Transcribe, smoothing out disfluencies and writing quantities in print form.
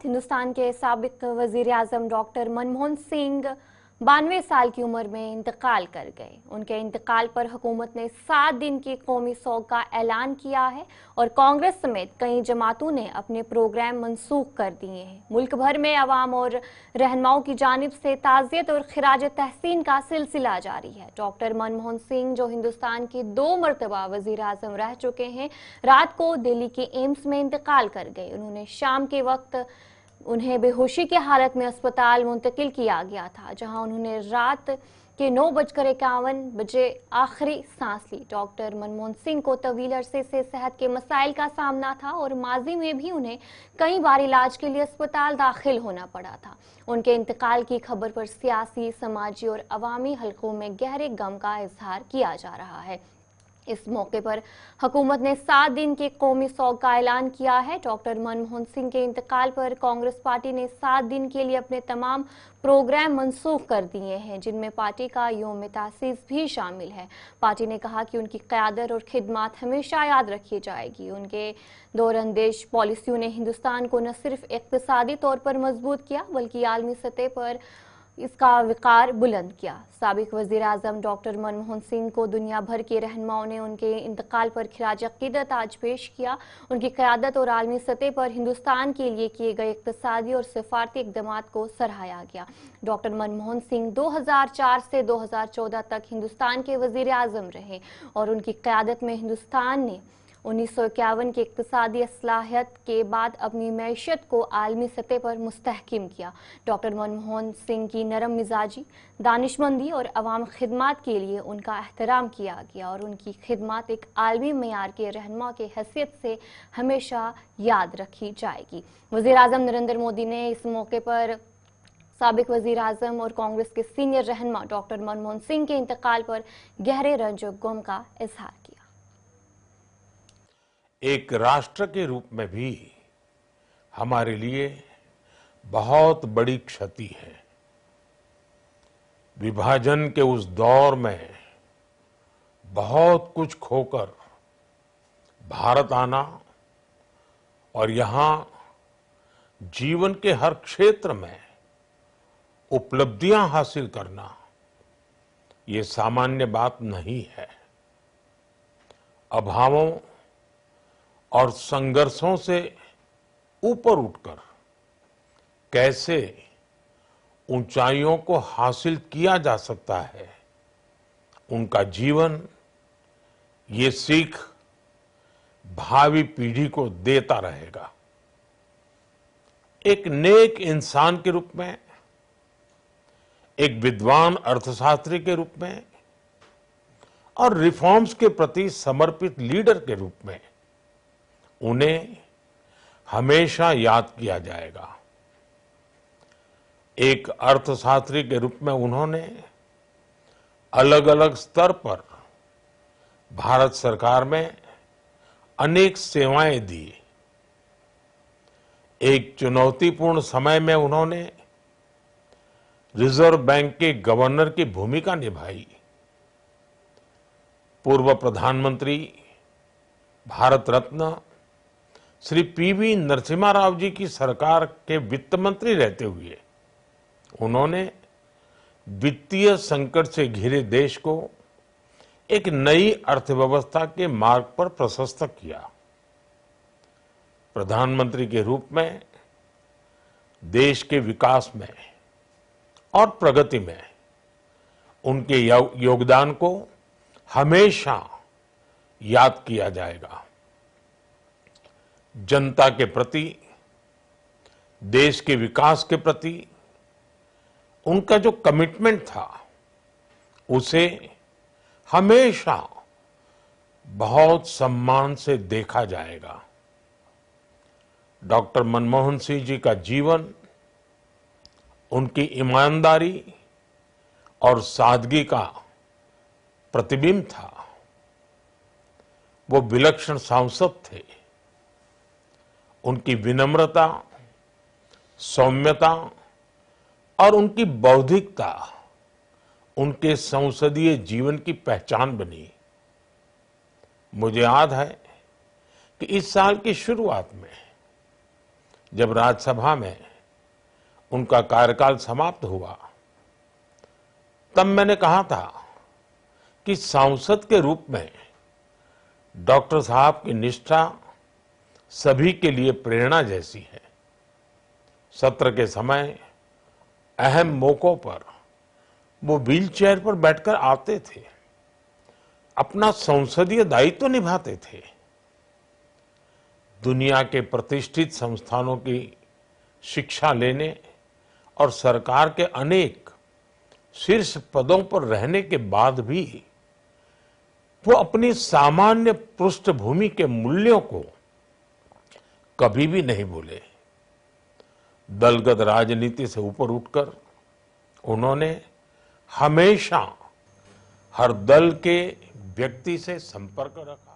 हिंदुस्तान के साबिक वजीर आजम डॉक्टर मनमोहन सिंह 92 साल की उम्र में इंतकाल कर गए। उनके इंतकाल पर हुकूमत ने 7 दिन की कौमी शोक का ऐलान किया है और कांग्रेस समेत कई जमातों ने अपने प्रोग्राम मनसूख कर दिए हैं। मुल्क भर में अवाम और रहनुमाओं की जानिब से ताज़ियत और खिराज तहसीन का सिलसिला जारी है। डॉक्टर मनमोहन सिंह, जो हिंदुस्तान के 2 मरतबा वजीर आजम रह चुके हैं, रात को दिल्ली के एम्स में इंतकाल कर गए। उन्होंने शाम के वक्त उन्हें बेहोशी की हालत में अस्पताल मुंतकिल किया गया था, जहां उन्होंने रात के 9:51 आखिरी सांस ली। डॉक्टर मनमोहन सिंह को तवील अरसे से सेहत के मसाइल का सामना था और माजी में भी उन्हें कई बार इलाज के लिए अस्पताल दाखिल होना पड़ा था। उनके इंतकाल की खबर पर सियासी, समाजी और अवामी हलकों में गहरे गम का इजहार किया जा रहा है। इस मौके पर हुकूमत ने 7 दिन के कौमी शोक का ऐलान किया है। डॉक्टर मनमोहन सिंह के इंतकाल पर कांग्रेस पार्टी ने 7 दिन के लिए अपने तमाम प्रोग्राम मनसूख कर दिए हैं, जिनमें पार्टी का यौम तासीस भी शामिल है। पार्टी ने कहा कि उनकी क़यादत और खिदमत हमेशा याद रखी जाएगी। उनके दूरअंदेश पॉलिसियों ने हिंदुस्तान को न सिर्फ इक़्तिसादी तौर पर मजबूत किया, बल्कि आलमी सतह पर इसका विकार बुलंद किया। साबिक वजीर आजम डॉक्टर मनमोहन सिंह को दुनिया भर के रहनुमाओं ने उनके इंतकाल पर खिराज अकीदत आज पेश किया। उनकी क़यादत और आलमी सतह पर हिंदुस्तान के लिए किए गए इक़्तिसादी और सिफारती इक़दामात को सराहा गया। डॉक्टर मनमोहन सिंह 2004 से 2014 तक हिंदुस्तान के वजीर आजम रहे और उनकी क़यादत में हिंदुस्तान ने 1951 के इक़्तिसादी असलाहत के बाद अपनी मैशत को आलमी सतह पर मुस्तहकिम किया। डॉक्टर मनमोहन सिंह की नरम मिजाजी, दानिशमंदी और अवाम खिदमत के लिए उनका एहतराम किया गया और उनकी खिदमत एक आलमी मेयार के रहनुमा की हैसियत से हमेशा याद रखी जाएगी। वज़ीर आज़म नरेंद्र मोदी ने इस मौके पर साबिक वज़ीर आज़म और कांग्रेस के सीनियर रहनुमा डॉक्टर मनमोहन सिंह के इंतकाल पर गहरे रंज और गम का इजहार किया। एक राष्ट्र के रूप में भी हमारे लिए बहुत बड़ी क्षति है। विभाजन के उस दौर में बहुत कुछ खोकर भारत आना और यहां जीवन के हर क्षेत्र में उपलब्धियां हासिल करना, ये सामान्य बात नहीं है। अभावों और संघर्षों से ऊपर उठकर कैसे ऊंचाइयों को हासिल किया जा सकता है, उनका जीवन ये सीख भावी पीढ़ी को देता रहेगा। एक नेक इंसान के रूप में, एक विद्वान अर्थशास्त्री के रूप में और रिफॉर्म्स के प्रति समर्पित लीडर के रूप में उन्हें हमेशा याद किया जाएगा। एक अर्थशास्त्री के रूप में उन्होंने अलग अलग स्तर पर भारत सरकार में अनेक सेवाएं दी। एक चुनौतीपूर्ण समय में उन्होंने रिजर्व बैंक के गवर्नर की भूमिका निभाई। पूर्व प्रधानमंत्री, भारत रत्न श्री पीवी नरसिम्हा राव जी की सरकार के वित्त मंत्री रहते हुए उन्होंने वित्तीय संकट से घिरे देश को एक नई अर्थव्यवस्था के मार्ग पर प्रशस्त किया। प्रधानमंत्री के रूप में देश के विकास में और प्रगति में उनके योगदान को हमेशा याद किया जाएगा। जनता के प्रति, देश के विकास के प्रति उनका जो कमिटमेंट था, उसे हमेशा बहुत सम्मान से देखा जाएगा। डॉक्टर मनमोहन सिंह जी का जीवन उनकी ईमानदारी और सादगी का प्रतिबिंब था। वो विलक्षण सांसद थे। उनकी विनम्रता, सौम्यता और उनकी बौद्धिकता उनके संसदीय जीवन की पहचान बनी। मुझे याद है कि इस साल की शुरुआत में जब राज्यसभा में उनका कार्यकाल समाप्त हुआ, तब मैंने कहा था कि सांसद के रूप में डॉक्टर साहब की निष्ठा सभी के लिए प्रेरणा जैसी है। सत्र के समय अहम मौकों पर वो व्हीलचेयर पर बैठकर आते थे, अपना संसदीय दायित्व निभाते थे। दुनिया के प्रतिष्ठित संस्थानों की शिक्षा लेने और सरकार के अनेक शीर्ष पदों पर रहने के बाद भी वो अपनी सामान्य पृष्ठभूमि के मूल्यों को कभी भी नहीं भूले। दलगत राजनीति से ऊपर उठकर उन्होंने हमेशा हर दल के व्यक्ति से संपर्क रखा।